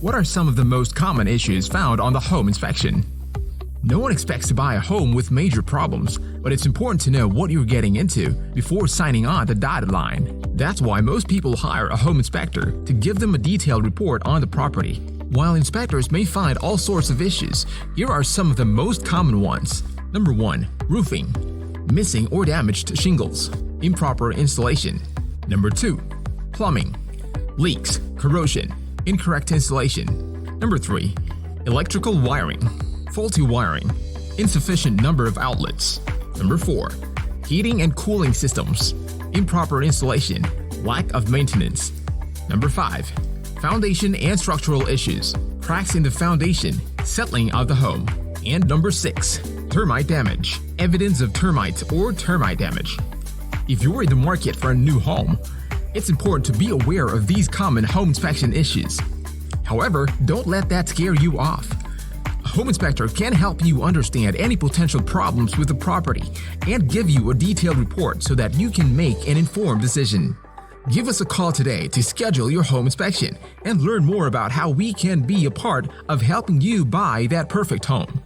What are some of the most common issues found on the home inspection? No one expects to buy a home with major problems, but it's important to know what you're getting into before signing on the dotted line. That's why most people hire a home inspector to give them a detailed report on the property. While inspectors may find all sorts of issues, here are some of the most common ones. Number 1. Roofing. Missing or damaged shingles. Improper installation. Number 2. Plumbing. Leaks, corrosion, incorrect installation. Number 3. Electrical wiring. Faulty wiring. Insufficient number of outlets. Number 4. Heating and cooling systems. Improper installation. Lack of maintenance. Number 5. Foundation and structural issues. Cracks in the foundation, settling of the home. And number 6. Termite damage. Evidence of termites or termite damage. If you're in the market for a new home, it's important to be aware of these common home inspection issues. However, don't let that scare you off. A home inspector can help you understand any potential problems with the property and give you a detailed report so that you can make an informed decision. Give us a call today to schedule your home inspection and learn more about how we can be a part of helping you buy that perfect home.